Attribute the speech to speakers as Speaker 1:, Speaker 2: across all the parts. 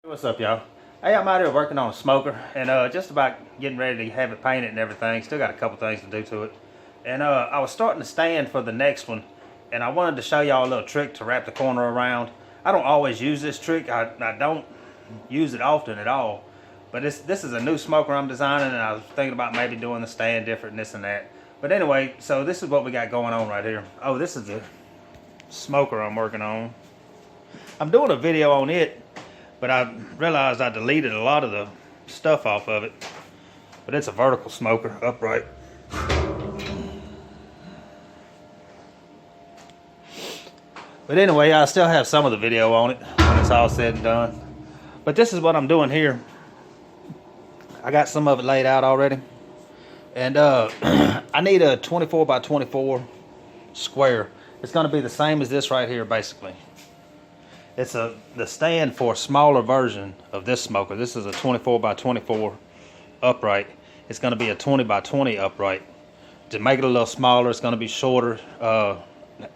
Speaker 1: What's up, y'all? Hey, I'm out here working on a smoker and just about getting ready to have it painted and everything. Still got a couple things to do to it. And I was starting to stand for the next one, and I wanted to show y'all a little trick to wrap the corner around. I don't always use this trick. I don't use it often at all. But this is a new smoker I'm designing, and I was thinking about maybe doing the stand different and this and that. But anyway, so this is what we got going on right here. Oh, this is the smoker I'm working on. I'm doing a video on it, but I realized I deleted a lot of the stuff off of it. But it's a vertical smoker, upright. But anyway, I still have some of the video on it when it's all said and done. But this is what I'm doing here. I got some of it laid out already. And I need a 24 by 24 square. It's gonna be the same as this right here, basically. It's the stand for a smaller version of this smoker. This is a 24 by 24 upright. It's going to be a 20 by 20 upright. To make it a little smaller, it's going to be shorter.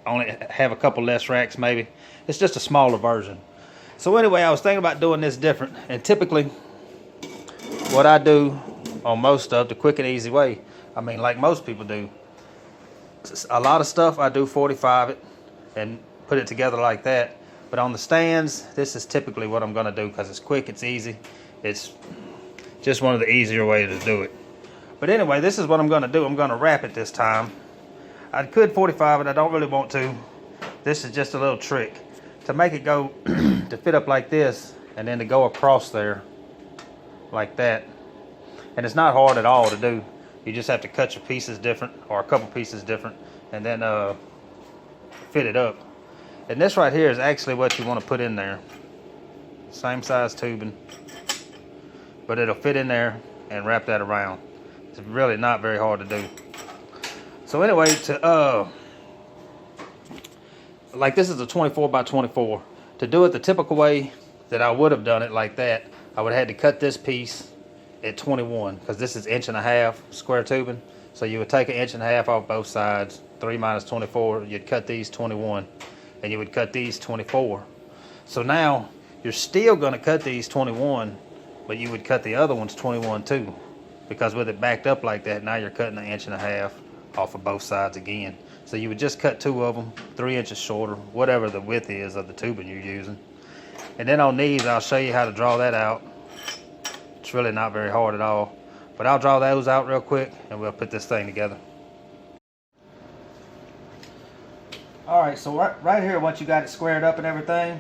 Speaker 1: Only have a couple less racks maybe. It's just a smaller version. So anyway, I was thinking about doing this different. And typically, what I do on most stuff, the quick and easy way, I mean, like most people do, a lot of stuff I do 45 it and put it together like that. But on the stands, this is typically what I'm going to do because it's quick, it's easy. It's just one of the easier ways to do it. But anyway, this is what I'm going to do. I'm going to wrap it this time. I could 45 it, I don't really want to. This is just a little trick to make it go to fit up like this and then to go across there like that. And it's not hard at all to do. You just have to cut your pieces different, or a couple pieces different, and then fit it up. And this right here is actually what you want to put in there. Same size tubing, but it'll fit in there and wrap that around. It's really not very hard to do. So anyway, like this is a 24 by 24. To do it the typical way that I would have done it like that, I would have had to cut this piece at 21 because this is 1.5 inch square tubing. So you would take 1.5 inch off both sides, 3 minus 24, you'd cut these 21. And you would cut these 24. So now you're still going to cut these 21, but you would cut the other ones 21 too, because with it backed up like that, now you're cutting 1.5 inches off of both sides again. So you would just cut 2 of them 3 inches shorter, whatever the width is of the tubing you're using. And then on these, I'll show you how to draw that out. It's really not very hard at all, but I'll draw those out real quick and we'll put this thing together. Alright, so right here, once you got it squared up and everything,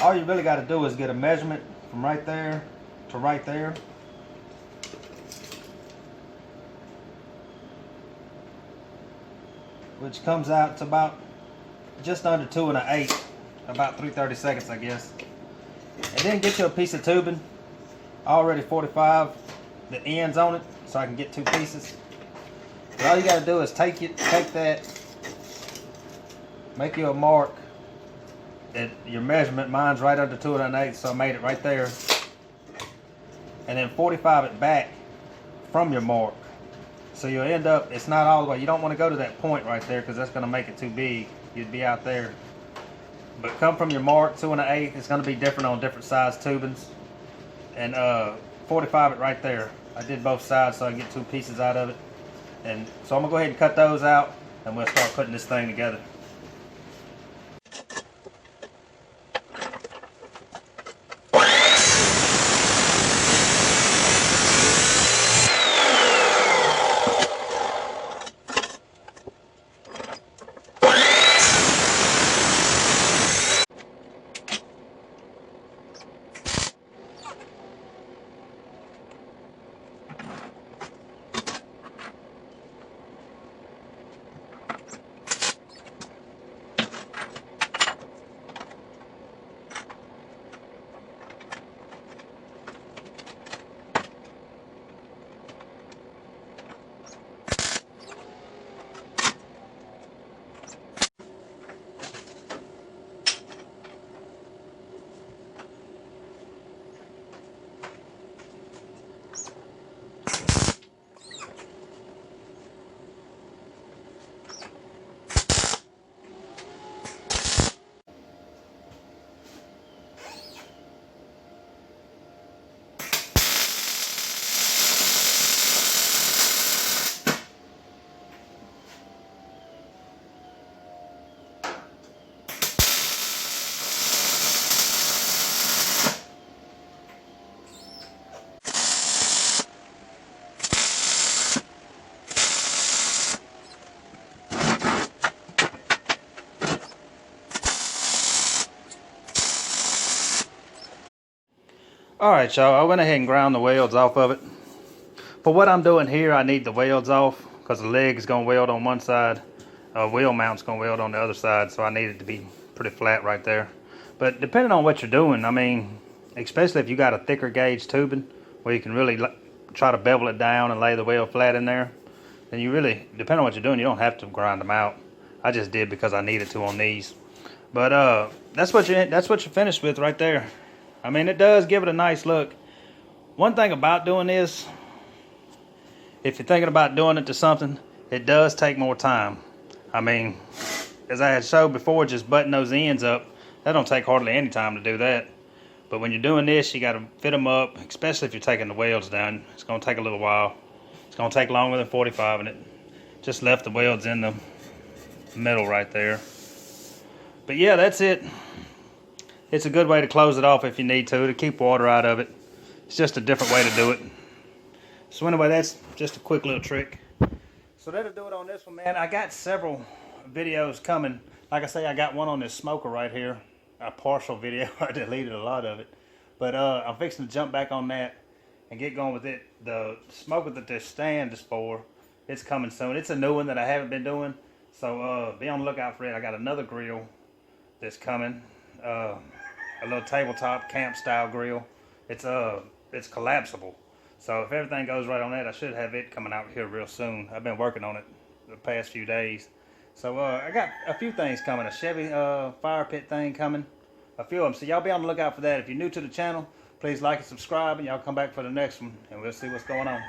Speaker 1: all you really got to do is get a measurement from right there to right there. Which comes out to about just under 2 1/8, about 3/32, I guess. And then get you a piece of tubing, already 45, the ends on it, so I can get 2 pieces. But all you got to do is take that, make you a mark at your measurement. Mine's right under 2 1/8, so I made it right there. And then 45 it back from your mark. So you'll end up, it's not all the way. You don't want to go to that point right there because that's going to make it too big. You'd be out there. But come from your mark, 2 1/8. It's going to be different on different size tubings. And 45 it right there. I did both sides so I can get 2 pieces out of it. And so I'm going to go ahead and cut those out and we'll start putting this thing together. Alright y'all, I went ahead and ground the welds off of it. For what I'm doing here, I need the welds off because the leg is going to weld on one side. Wheel mount's going to weld on the other side, so I need it to be pretty flat right there. But depending on what you're doing, I mean, especially if you got a thicker gauge tubing where you can really try to bevel it down and lay the weld flat in there, then you really, depending on what you're doing, you don't have to grind them out. I just did because I needed to on these. But that's what you're finished with right there. I mean, it does give it a nice look. One thing about doing this, if you're thinking about doing it to something, it does take more time. I mean, as I had showed before, just button those ends up, that don't take hardly any time to do that. But when you're doing this, you got to fit them up, especially if you're taking the welds down. It's going to take a little while. It's going to take longer than 45, and it just left the welds in the middle right there. But yeah, that's it. It's a good way to close it off if you need to keep water out of it. It's just a different way to do it. So anyway, that's just a quick little trick. So that'll do it on this one, man. I got several videos coming. Like I say, I got one on this smoker right here. A partial video. I deleted a lot of it. But I'm fixing to jump back on that and get going with it. The smoker that this stand is for, it's coming soon. It's a new one that I haven't been doing. So be on the lookout for it. I got another grill that's coming. A little tabletop camp style grill. It's collapsible. So if everything goes right on that, I should have it coming out here real soon. I've been working on it the past few days. So I got a few things coming. A Chevy fire pit thing coming. A few of them. So y'all be on the lookout for that. If you're new to the channel, please like and subscribe, and y'all come back for the next one, and we'll see what's going on.